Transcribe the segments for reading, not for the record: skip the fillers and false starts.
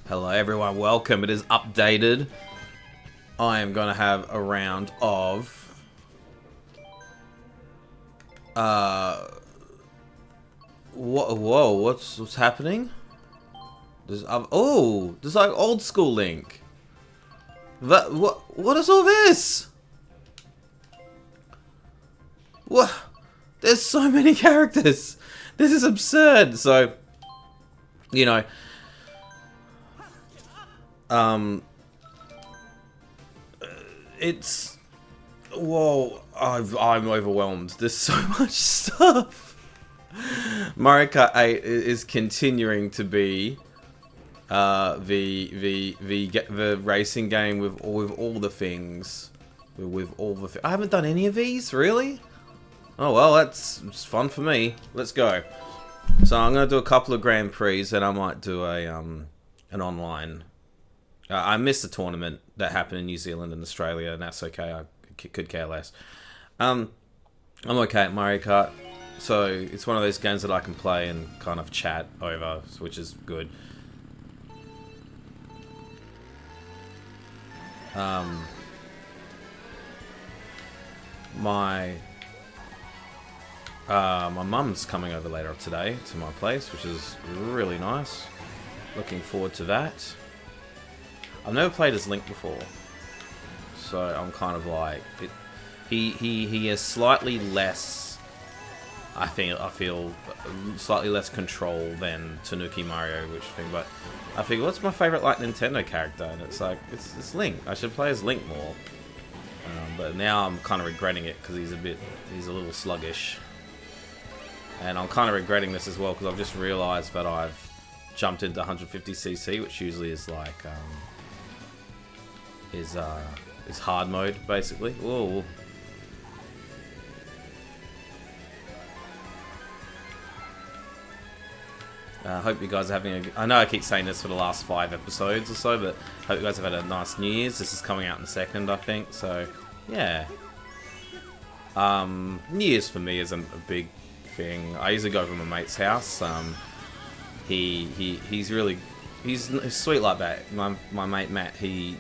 Hello everyone, welcome. It is updated. I am going to have a round of... Whoa, what's happening? There's like old school Link. What is all this? What? There's so many characters. This is absurd. So, you know, it's... Whoa, I'm overwhelmed. There's so much stuff. Mario Kart 8 is continuing to be the racing game with all the things. I haven't done any of these, really? Oh well, it's fun for me. Let's go. So I'm gonna do a couple of Grand Prix, and I might do a an online. I missed the tournament that happened in New Zealand and Australia, and that's okay. I could care less. I'm okay at Mario Kart, so it's one of those games that I can play and kind of chat over, which is good. My mum's coming over later today to my place, which is really nice. Looking forward to that. I've never played as Link before, so I'm kind of like he has slightly less. I feel slightly less control than Tanuki Mario, but I think what's my favorite like Nintendo character, and it's like it's Link. I should play as Link more, but now I'm kind of regretting it because he's a little sluggish, and I'm kind of regretting this as well because I've just realised that I've jumped into 150cc, which usually is like is hard mode basically. Whoa. I hope you guys are having I know I keep saying this for the last 5 episodes or so, but I hope you guys have had a nice New Year's. This is coming out in the 2nd, I think, so yeah. New Year's for me isn't a big thing. I usually go over to my mate's house. He's sweet like that. My mate Matt, he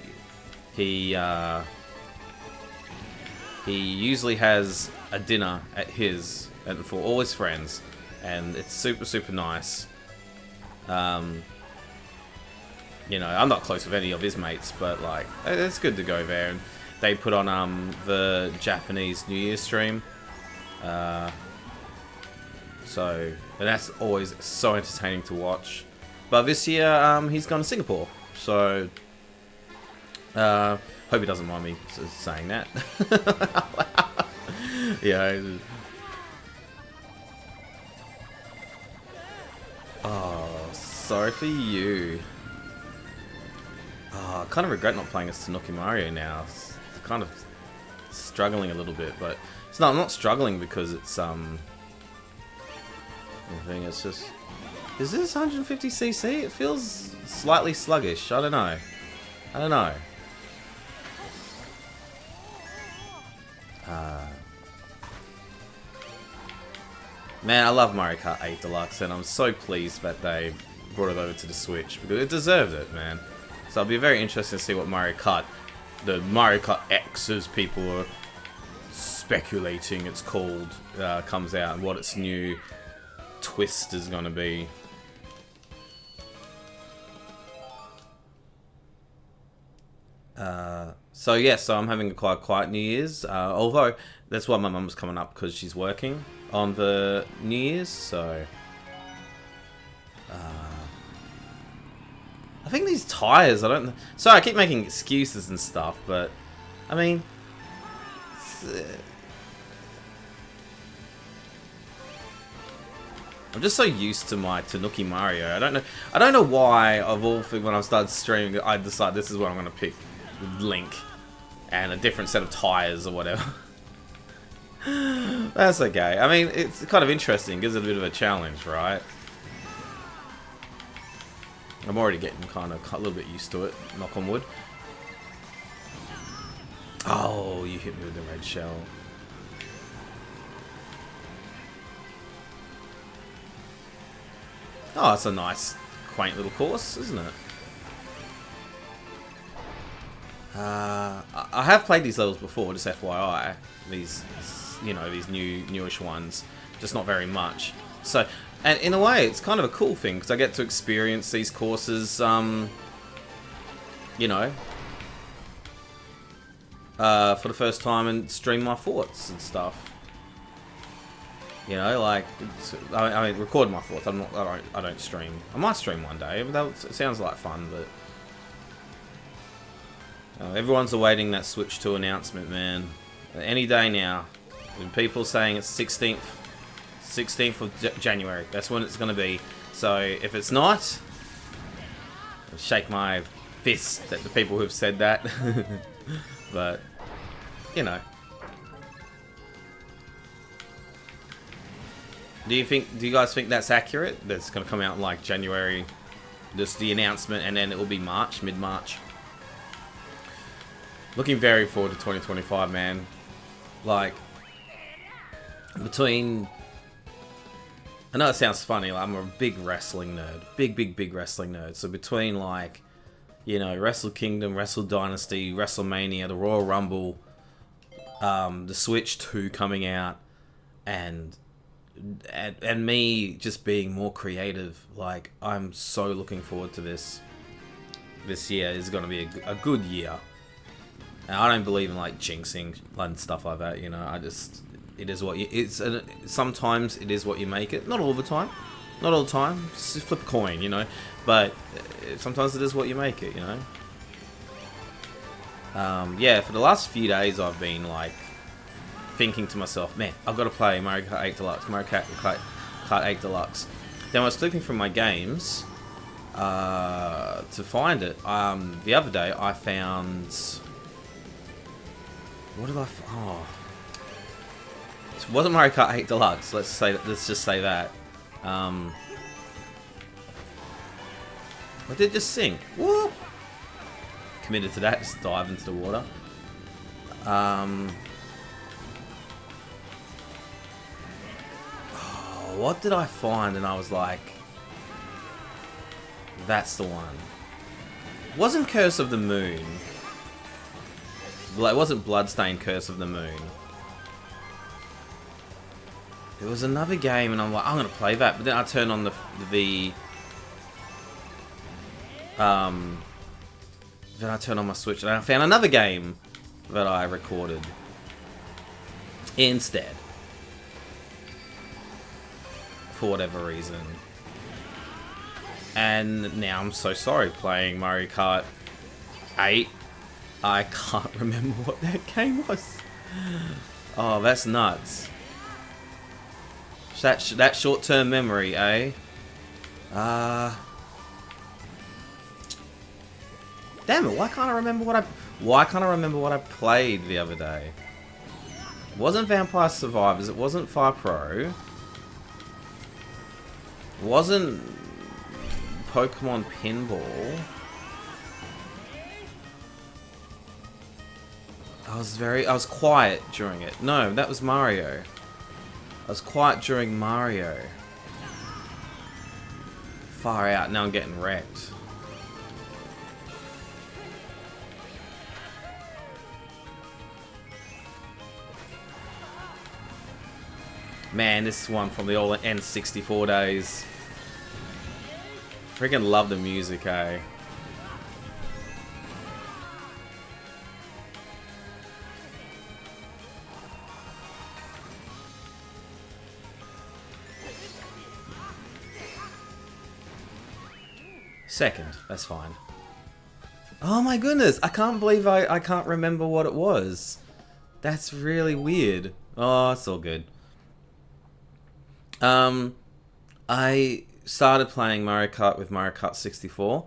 usually has a dinner at his and for all his friends, and it's super nice. You know, I'm not close with any of his mates, but like it's good to go there. And they put on the Japanese New Year stream, so that's always so entertaining to watch. But this year he's gone to Singapore, so hope he doesn't mind me saying that. Yeah. Oh, sorry for you. Oh, I kind of regret not playing as Tanuki Mario now. It's kind of struggling a little bit, but I'm not struggling because it's I think it's just, is this 150cc? It feels slightly sluggish. I don't know. Man, I love Mario Kart 8 Deluxe, and I'm so pleased that they brought it over to the Switch, because it deserved it, man. So it'll be very interesting to see what the Mario Kart X, as people are speculating it's called, comes out, and what its new twist is going to be. So I'm having a quite quiet New Year's, although that's why my mum was coming up, because she's working on the New Year's, so I think these tires, sorry, I keep making excuses and stuff, but I mean, I'm just so used to my Tanuki Mario. I don't know why of all things when I started streaming I decided this is what I'm going to pick, Link and a different set of tires or whatever. That's okay. I mean, it's kind of interesting. Gives it a bit of a challenge, right? I'm already getting kind of a little bit used to it. Knock on wood. Oh, you hit me with the red shell. Oh, it's a nice, quaint little course, isn't it? I have played these levels before, just FYI. These, you know, these newish ones, just not very much. So, and in a way, it's kind of a cool thing because I get to experience these courses. You know, for the first time and stream my thoughts and stuff. You know, like I mean, record my thoughts. I don't stream. I might stream one day. It sounds like fun, but. Everyone's awaiting that Switch 2 announcement, man. Any day now. When people saying it's 16th of January. That's when it's going to be. So if it's not, I'll shake my fist at the people who've said that. But, you know. Do you guys think that's accurate? That's going to come out in like January. Just the announcement, and then it will be March, mid-March. Looking very forward to 2025, man. Like, between... I know it sounds funny, like, I'm a big wrestling nerd. Big wrestling nerd. So between, like, you know, Wrestle Kingdom, Wrestle Dynasty, WrestleMania, the Royal Rumble, the Switch 2 coming out, and me just being more creative, like, I'm so looking forward to this. This year is going to be a good year. And I don't believe in like jinxing and stuff like that, you know. It is what you. Sometimes it is what you make it. Not all the time. Not all the time. Just flip a coin, you know. But sometimes it is what you make it, you know. Yeah, for the last few days I've been like thinking to myself, man, I've got to play Mario Kart 8 Deluxe. Mario Kart 8 Deluxe. Then I was flipping through my games to find it. The other day I found. What did I? Oh, it wasn't Mario Kart 8 Deluxe. Let's just say that. I did just sink. Whoop! Committed to that. Just dive into the water. Oh, what did I find? And I was like, that's the one. It wasn't Curse of the Moon. Well, it wasn't Bloodstained Curse of the Moon. It was another game, and I'm like, I'm gonna play that. But then I turned on the then I turned on my Switch, and I found another game that I recorded instead, for whatever reason. And now I'm so sorry playing Mario Kart 8. I can't remember what that game was. Oh, that's nuts. That short-term memory, eh? Damn it! Why can't I remember what I played the other day? It wasn't Vampire Survivors. It wasn't Fire Pro. It wasn't Pokemon Pinball. I was quiet during it. No, that was Mario. I was quiet during Mario. Far out, now I'm getting wrecked. Man, this one from the old N64 days. Freaking love the music, eh? Second, that's fine. Oh my goodness, I can't believe I can't remember what it was. That's really weird. Oh, it's all good. I started playing Mario Kart with Mario Kart 64.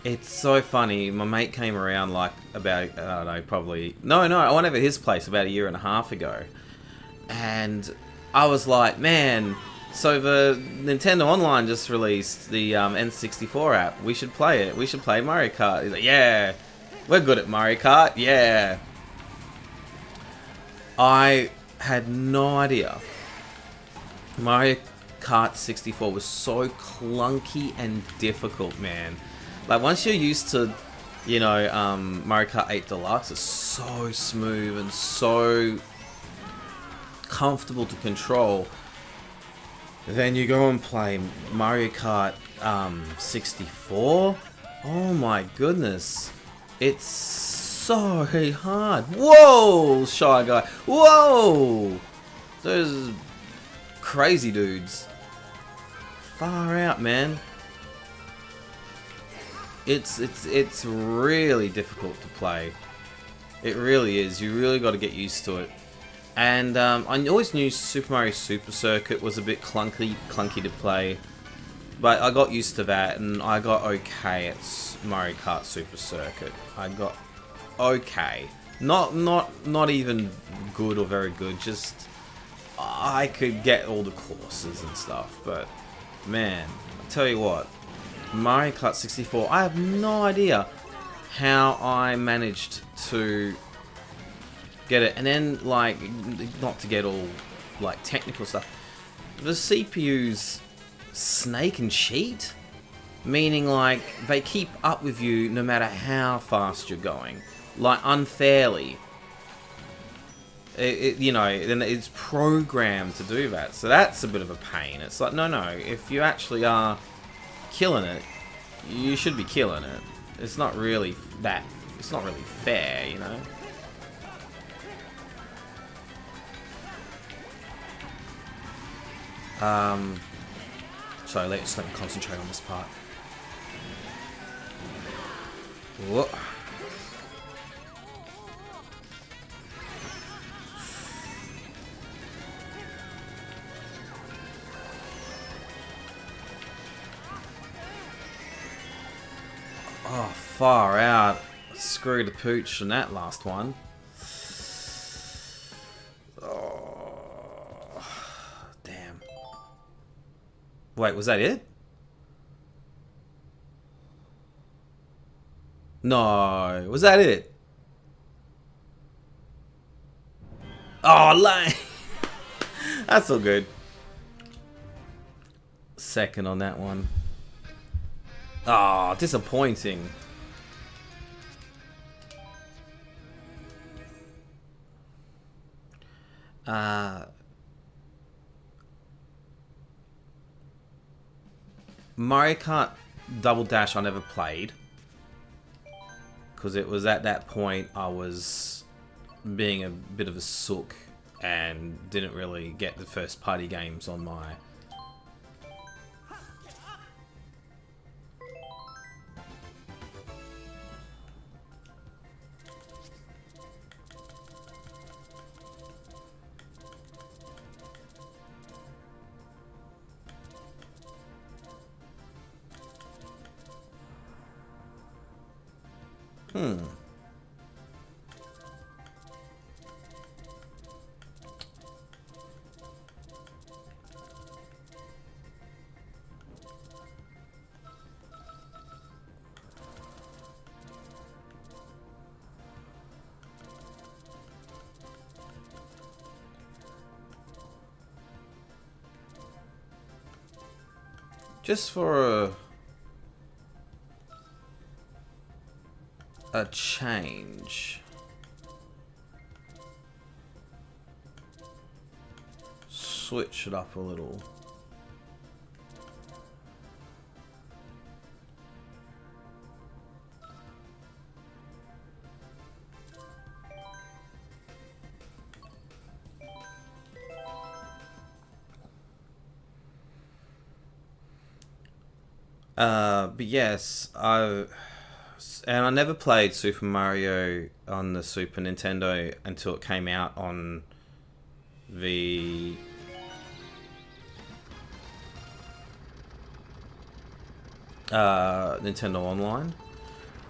It's so funny. My mate came around like about, I don't know, probably... No, I went over to his place about 1.5 years ago. And I was like, man... So the Nintendo Online just released the N64 app. We should play it. We should play Mario Kart. He's like, yeah, we're good at Mario Kart. Yeah. I had no idea. Mario Kart 64 was so clunky and difficult, man. Like once you're used to you know, Mario Kart 8 Deluxe is so smooth and so comfortable to control. Then you go and play Mario Kart 64. Oh my goodness. It's so hard. Whoa, Shy Guy. Whoa! Those crazy dudes. Far out, man. It's really difficult to play. It really is. You really got to get used to it. And I always knew Super Mario Super Circuit was a bit clunky to play, but I got used to that, and I got okay at Mario Kart Super Circuit. I got okay, not even good or very good. Just I could get all the courses and stuff. But man, I tell you what, Mario Kart 64. I have no idea how I managed to get it, and then, like, not to get all like technical stuff, the CPU's snake and cheat, meaning like they keep up with you no matter how fast you're going, like unfairly. You know, then it's programmed to do that, so that's a bit of a pain. It's like, no, if you actually are killing it, you should be killing it. It's not really that. It's not really fair, you know. So let me concentrate on this part. Whoa. Oh, far out. Screw the pooch on that last one. Wait, was that it? No, was that it? Oh, lame. That's all good. Second on that one. Oh, disappointing. Mario Kart Double Dash I never played, because it was at that point I was being a bit of a sook and didn't really get the first party games on my just for a change. Switch it up a little. But yes, I never played Super Mario on the Super Nintendo until it came out on the Nintendo Online.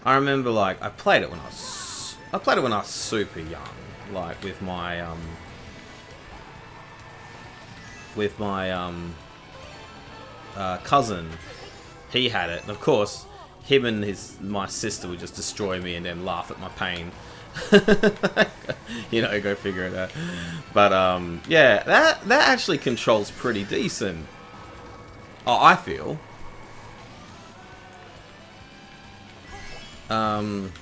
I remember, like, I played it when I was super young, like with my cousin. He had it, and of course, him and my sister would just destroy me and then laugh at my pain. You know, go figure it out. But yeah, that actually controls pretty decent. Oh, I feel. Um...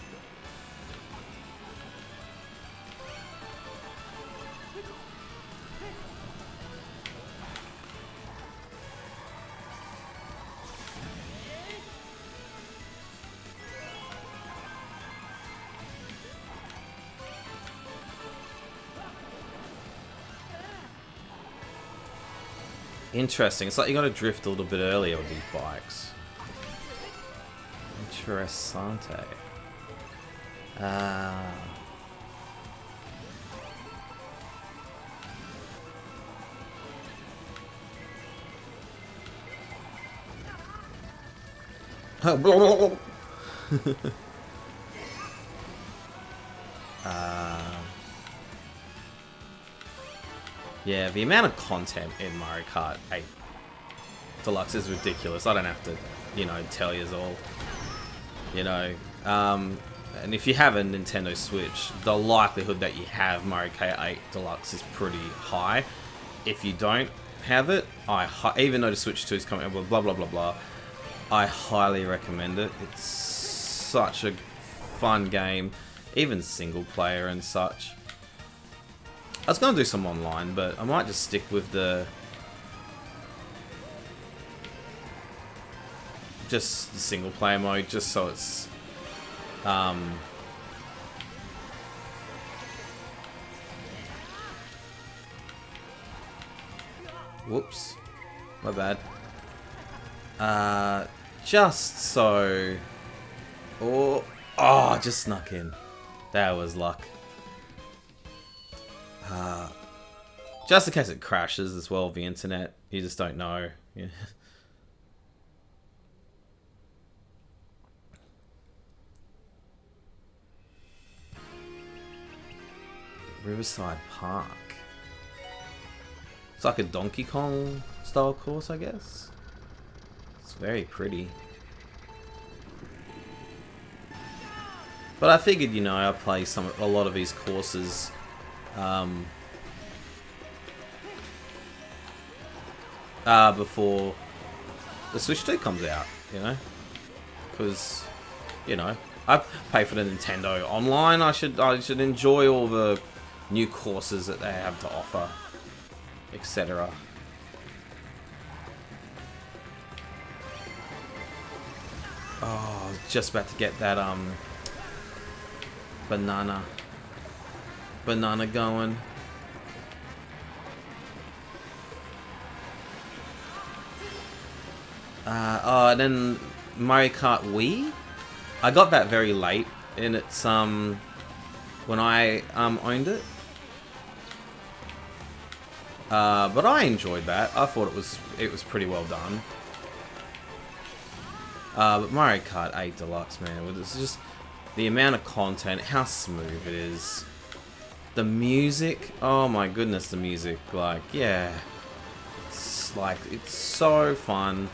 Interesting. It's like you got to drift a little bit earlier with these bikes. Interessante. Yeah, the amount of content in Mario Kart 8 Deluxe is ridiculous. I don't have to, you know, tell you all. You know, and if you have a Nintendo Switch, the likelihood that you have Mario Kart 8 Deluxe is pretty high. If you don't have it, even though the Switch 2 is coming, blah blah blah blah, I highly recommend it. It's such a fun game, even single player and such. I was going to do some online, but I might just stick with just the single player mode, just so it's whoops, my bad. Just so, just snuck in. That was luck. Just in case it crashes as well, the internet. You just don't know. Yeah. Riverside Park. It's like a Donkey Kong style course, I guess. It's very pretty. But I figured, you know, I play a lot of these courses before the Switch 2 comes out, you know, because, you know, I pay for the Nintendo Online. I should enjoy all the new courses that they have to offer, etc. Oh, I was just about to get that banana going. And then Mario Kart Wii. I got that very late in its when I owned it. But I enjoyed that. I thought it was pretty well done. But Mario Kart 8 Deluxe, man, it's just the amount of content, how smooth it is. The music, oh my goodness, the music, like, yeah. It's so fun.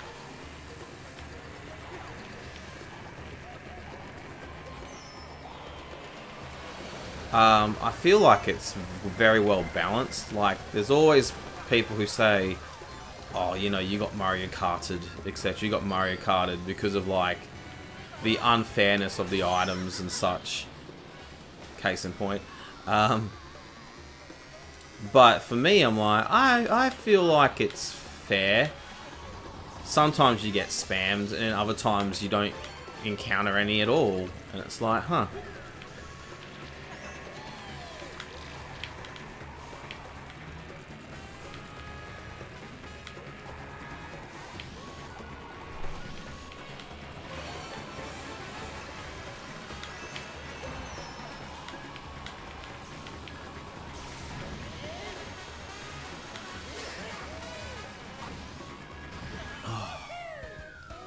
I feel like it's very well balanced. Like, there's always people who say, oh, you know, you got Mario Karted, etc. You got Mario Karted because of, like, the unfairness of the items and such. Case in point. But for me, I'm like, I feel like it's fair. Sometimes you get spammed, and other times you don't encounter any at all. And it's like, huh.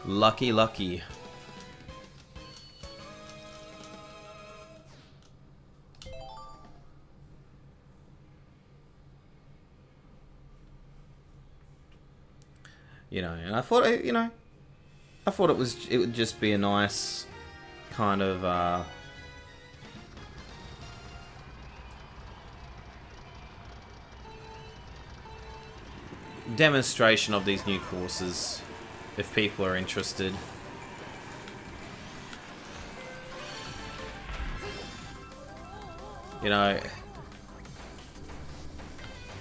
Lucky, lucky. You know, and I thought, you know, I thought it would just be a nice kind of demonstration of these new courses, if people are interested. You know,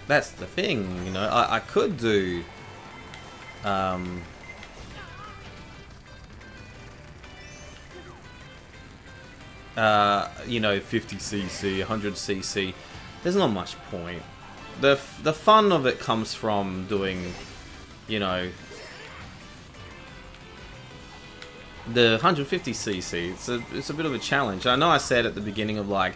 that's the thing. You know, I could do. You know, 50cc, 100cc. There's not much point. The fun of it comes from doing, you know, the 150cc. It's a bit of a challenge. I know I said at the beginning of like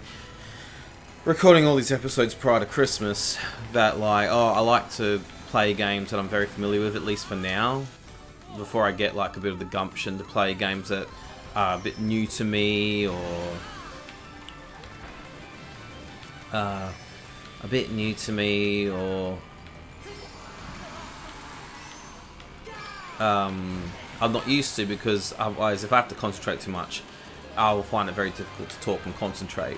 recording all these episodes prior to Christmas that like, oh, I like to play games that I'm very familiar with, at least for now, before I get like a bit of the gumption to play games that are a bit new to me, or I'm not used to, because otherwise if I have to concentrate too much, I will find it very difficult to talk and concentrate.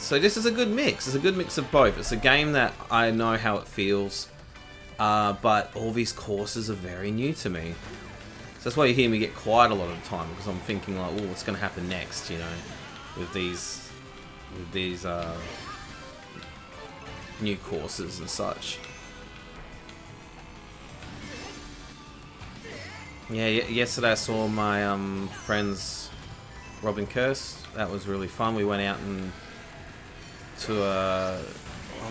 So this is a good mix. It's a good mix of both. It's a game that I know how it feels, but all these courses are very new to me. So that's why you hear me get quiet a lot of the time, because I'm thinking like, oh, what's going to happen next, you know, with these new courses and such. Yeah, yesterday I saw my friends Robin Kirst. That was really fun. We went out and to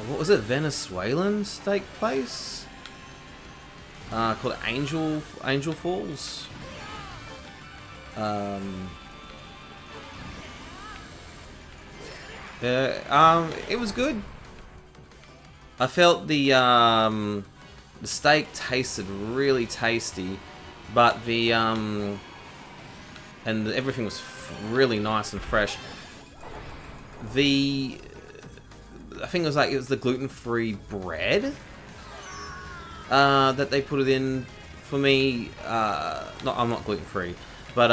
what was it, Venezuelan steak place called Angel Falls. It was good. I felt the steak tasted really tasty, but the and everything was really nice and fresh. I think it was the gluten-free bread that they put it in for me. I'm not gluten-free, but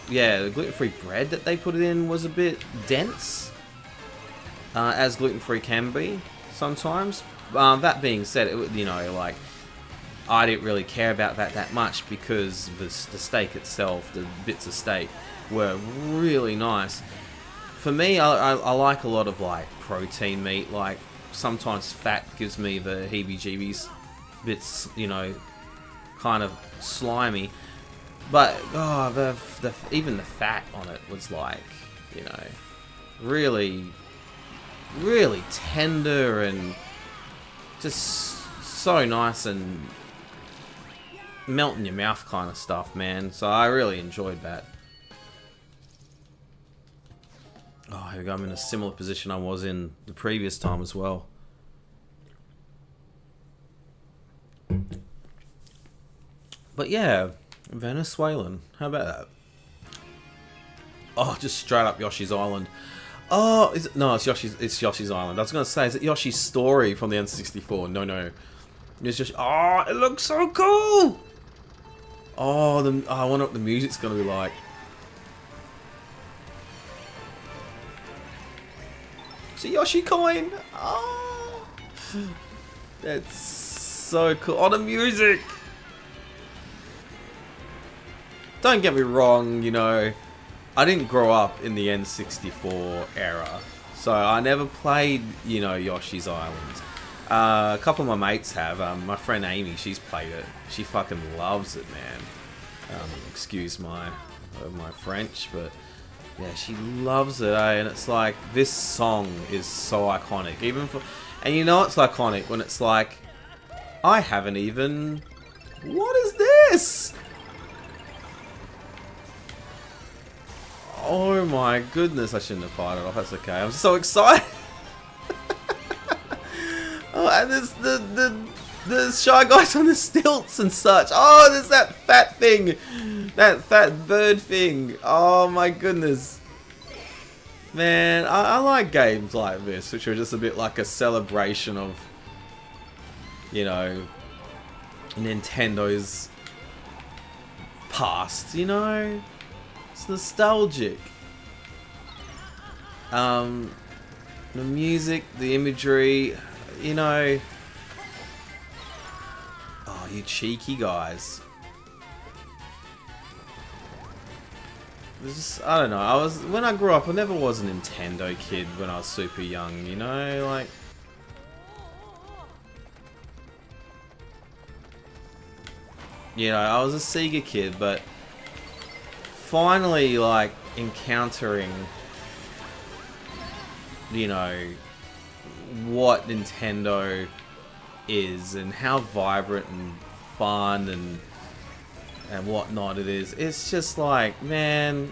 yeah, the gluten-free bread that they put it in was a bit dense, as gluten-free can be sometimes. That being said, you know, like, I didn't really care about that much, because the steak itself, the bits of steak, were really nice. For me, I like a lot of like protein meat. Like, sometimes fat gives me the heebie-jeebies. Bits, you know, kind of slimy. But even the fat on it was like, you know, really, really tender and just so nice and melt in your mouth kind of stuff, man. So I really enjoyed that. Oh, here we go. I'm in a similar position I was in the previous time as well. But yeah, Venezuelan. How about that? Oh, just straight up Yoshi's Island. Oh, is it? No, it's Yoshi's Island. I was going to say, is it Yoshi's Story from the N64? No. It's just, oh, it looks so cool! Oh, I wonder what the music's going to be like. It's a Yoshi coin! Oh! That's so cool. Oh, the music! Don't get me wrong, you know, I didn't grow up in the N64 era, so I never played, you know, Yoshi's Island. A couple of my mates have. My friend Amy, she's played it. She fucking loves it, man. Excuse my French, but yeah, she loves it, eh? And it's like, this song is so iconic. And you know it's iconic when it's like, I haven't even... What is this? Oh my goodness, I shouldn't have fired it off. That's okay. I'm so excited. Oh, and there's the Shy Guys on the stilts and such. Oh, there's that fat thing. That fat bird thing. Oh my goodness. Man, I like games like this, which are just a bit like a celebration of, you know, Nintendo's past, you know? It's nostalgic. The music, the imagery, you know. Oh, you cheeky guys. I don't know. When I grew up, I never was a Nintendo kid when I was super young, you know, like. You know, I was a Sega kid, but finally, like, encountering, you know, what Nintendo is and how vibrant and fun and whatnot it is. It's just like, man.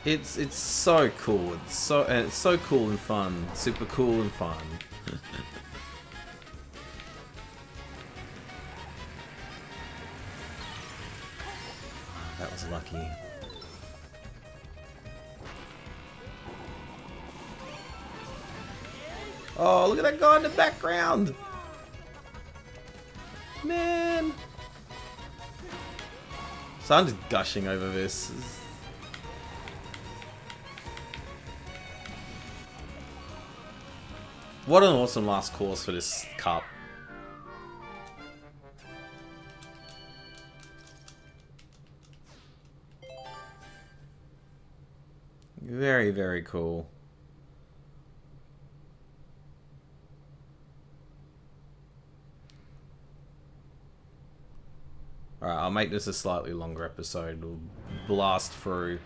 It's so cool. It's so cool and fun. Super cool and fun. That was lucky. Oh, look at that guy in the background! Man! So I'm just gushing over this. What an awesome last course for this cup. Very, very cool. Alright, I'll make this a slightly longer episode. We'll blast through.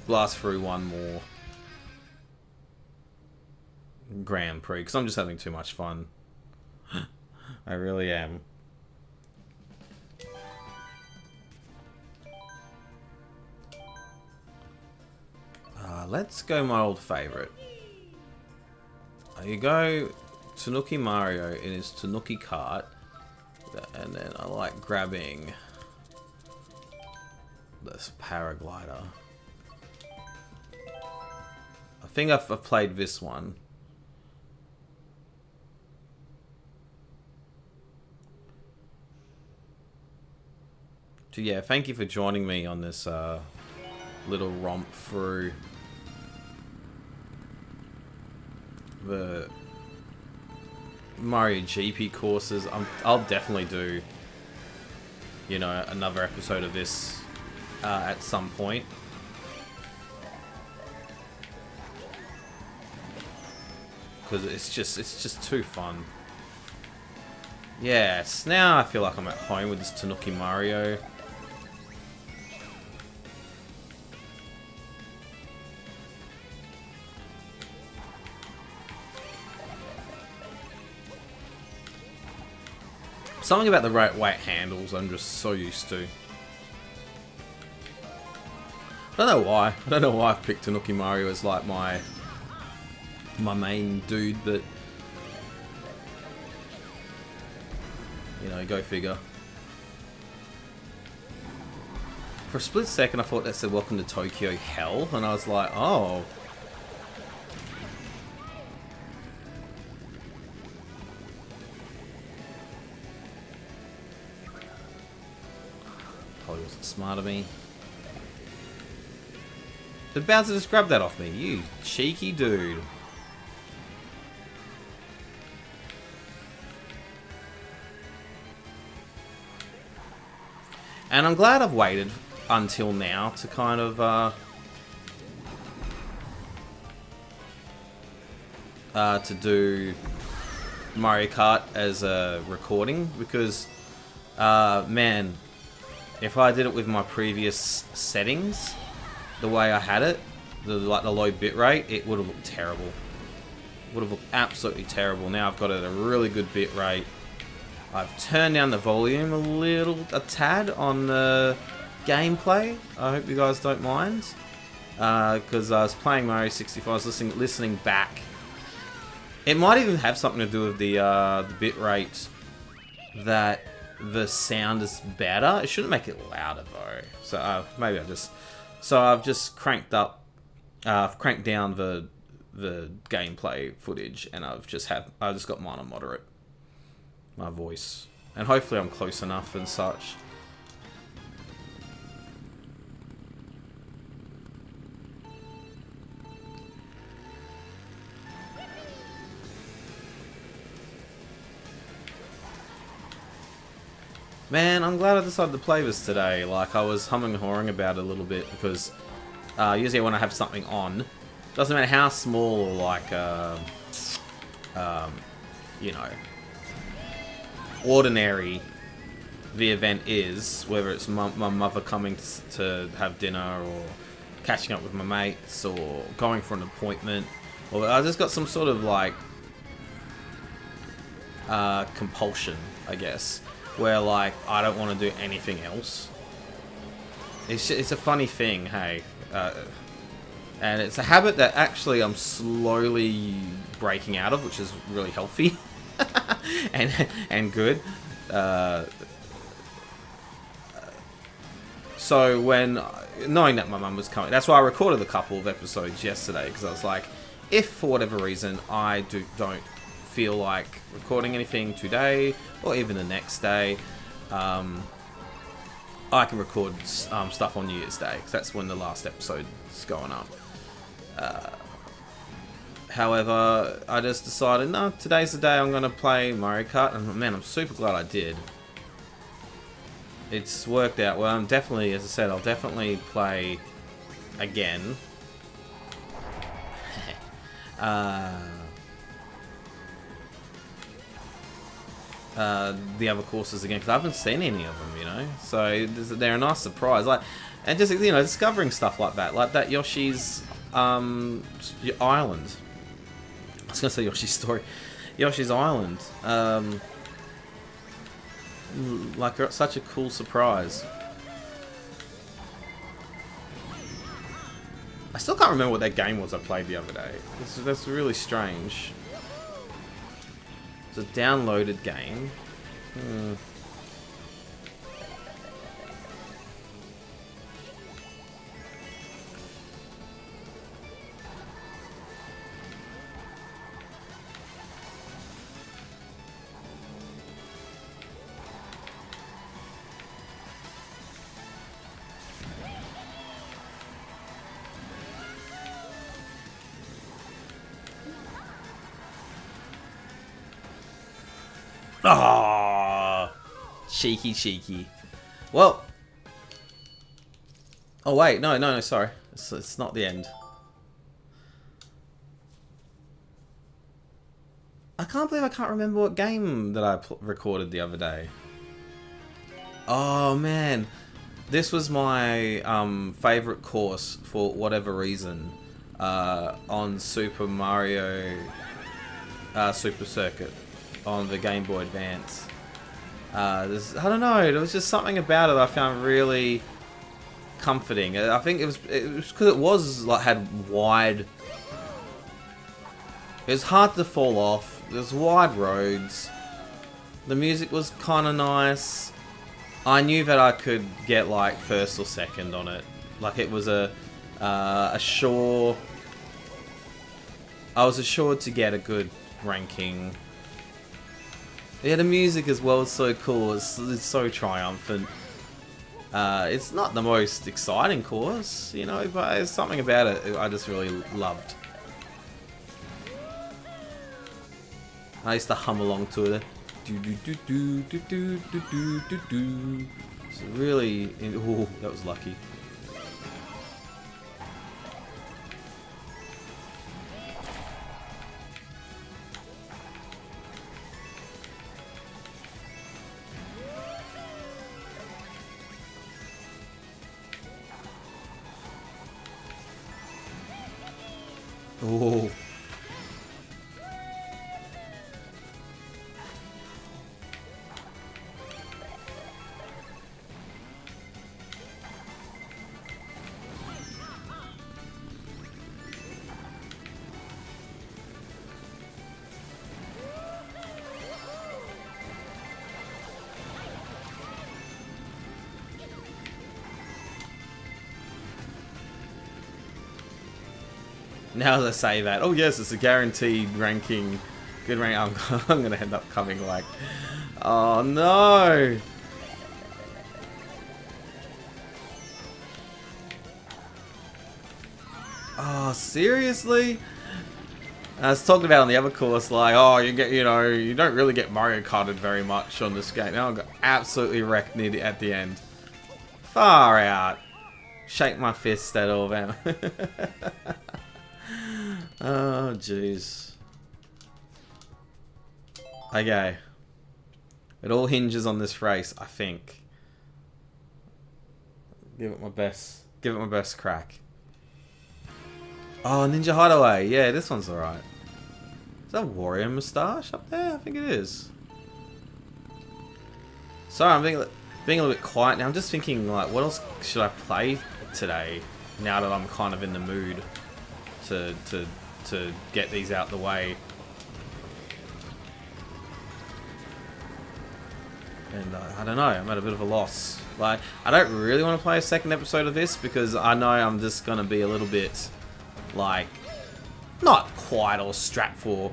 Blast through one more Grand Prix, because I'm just having too much fun. I really am. Let's go my old favourite. You go Tanuki Mario in his Tanuki Kart, and then I like grabbing this paraglider. I think I've played this one. So yeah, thank you for joining me on this little romp through the Mario GP courses. I'll definitely do, you know, another episode of this at some point. Because it's just too fun. Yes, now I feel like I'm at home with this Tanuki Mario. Something about the right weight handles I'm just so used to. I don't know why. I don't know why I've picked Tanuki Mario as like my main dude, but you know, go figure. For a split second I thought that said welcome to Tokyo Hell, and I was like, oh. Probably wasn't smart of me. The bouncer just grabbed that off me, you cheeky dude. And I'm glad I've waited until now to kind of to do Mario Kart as a recording, because man, if I did it with my previous settings, the way I had it, the low bitrate, it would have looked terrible. Would have looked absolutely terrible. Now I've got it at a really good bitrate. I've turned down the volume a tad on the gameplay. I hope you guys don't mind, because I was playing Mario 64. I was listening back. It might even have something to do with the bitrate, that the sound is better. It shouldn't make it louder though. So maybe I've just cranked down the gameplay footage, and I've just got mine on moderate. My voice, and hopefully I'm close enough and such. Man, I'm glad I decided to play this today. Like, I was humming and hawing about it a little bit because usually when I have something on, doesn't matter how small or like, you know, ordinary the event is, whether it's my mother coming to have dinner or catching up with my mates or going for an appointment, or I just got some sort of like compulsion, I guess, where like I don't want to do anything else. It's a funny thing, hey, and it's a habit that actually I'm slowly breaking out of, which is really healthy and good. So when knowing that my mum was coming, that's why I recorded a couple of episodes yesterday, because I was like, if for whatever reason I don't feel like recording anything today or even the next day, I can record stuff on New Year's Day, because that's when the last episode is going up. However, I just decided, no, today's the day I'm going to play Mario Kart, and man, I'm super glad I did. It's worked out well. I'm definitely, as I said, I'll definitely play again. The other courses again, because I haven't seen any of them, you know. So they're a nice surprise, like, and just, you know, discovering stuff like that Yoshi's island. I was gonna say Yoshi's story, Yoshi's Island. Like, such a cool surprise. I still can't remember what that game was I played the other day. That's really strange. It's a downloaded game. Ah, cheeky. Well, oh wait, no, sorry, it's not the end. I can't believe I can't remember what game that I recorded the other day. Oh man, this was my favorite course for whatever reason on Super Mario Super Circuit on the Game Boy Advance. I don't know, there was just something about it I found really comforting. I think it was because it was like had wide. It was hard to fall off. There's wide roads. The music was kind of nice. I knew that I could get like first or second on it. Like, it was a sure. I was assured to get a good ranking. Yeah, the music as well is so cool. It's so triumphant. It's not the most exciting course, you know, but there's something about it I just really loved. I used to hum along to it. Do do do do do do do do do. It's really. Oh, that was lucky. Oh. Now that I say that, oh yes, it's a guaranteed ranking, good rank. I'm gonna end up coming like, oh no. Oh, seriously? I was talking about on the other course, like, oh, you don't really get Mario Karted very much on this game. Now I got absolutely wrecked at the end. Far out. Shake my fist at all, man. Oh, jeez. Okay. It all hinges on this race, I think. Give it my best. Give it my best crack. Oh, Ninja Hideaway. Yeah, this one's alright. Is that Warrior Moustache up there? I think it is. Sorry, I'm being a little bit quiet now. I'm just thinking, like, what else should I play today? Now that I'm kind of in the mood to get these out the way. And I don't know. I'm at a bit of a loss. Like, I don't really want to play a second episode of this because I know I'm just gonna be a little bit, like, not quite all strapped for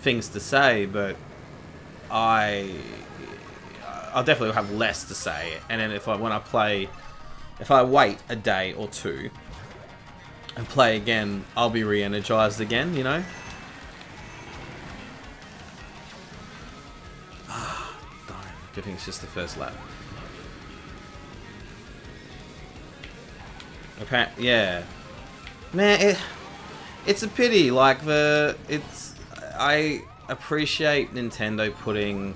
things to say, but I'll definitely have less to say. And then if I wait a day or two and play again, I'll be re-energized again, you know? I think it's just the first lap. Apparently, yeah. Man, it's a pity. Like, I appreciate Nintendo putting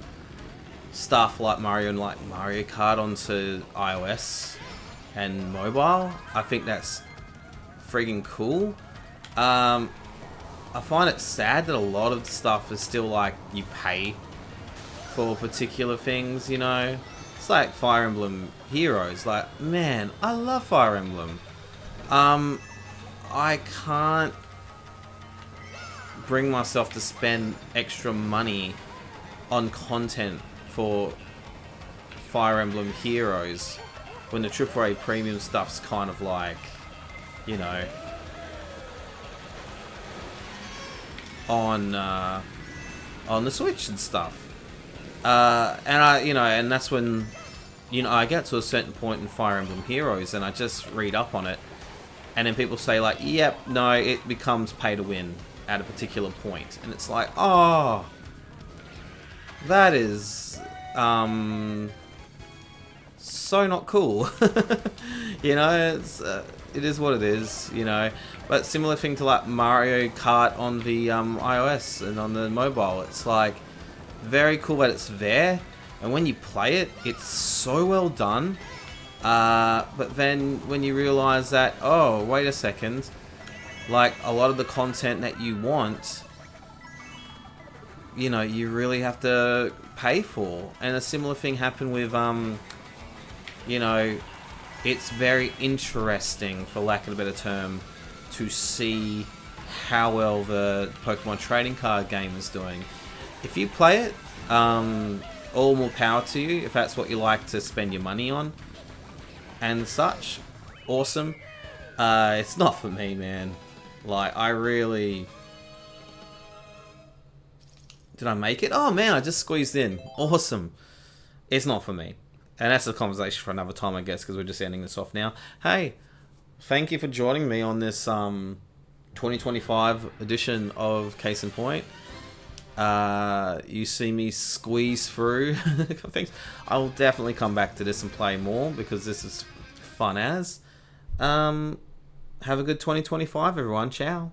stuff like Mario and like Mario Kart onto iOS and mobile. I think that's friggin' cool. I find it sad that a lot of the stuff is still like you pay for particular things, you know. It's like Fire Emblem Heroes. Like, man, I love Fire Emblem. I can't bring myself to spend extra money on content for Fire Emblem Heroes when the AAA premium stuff's kind of like, you know, on the Switch and stuff. And that's when, I get to a certain point in Fire Emblem Heroes and I just read up on it, and then people say like, yep, no, it becomes pay to win at a particular point, and it's like, oh, that is so not cool. It is what it is, but similar thing to like Mario Kart on the iOS and on the mobile. It's like very cool that it's there, and when you play it, it's so well done. But then when you realize that, oh, wait a second, like a lot of the content that you want, you really have to pay for. And a similar thing happened with, it's very interesting, for lack of a better term, to see how well the Pokemon trading card game is doing. If you play it, all more power to you, if that's what you like to spend your money on and such. Awesome. It's not for me, man. Like, I really... Did I make it? Oh, man, I just squeezed in. Awesome. It's not for me. And that's a conversation for another time, I guess, because we're just ending this off now. Hey, thank you for joining me on this 2025 edition of Case in Point. You see me squeeze through things. I'll definitely come back to this and play more because this is fun as. Have a good 2025, everyone. Ciao.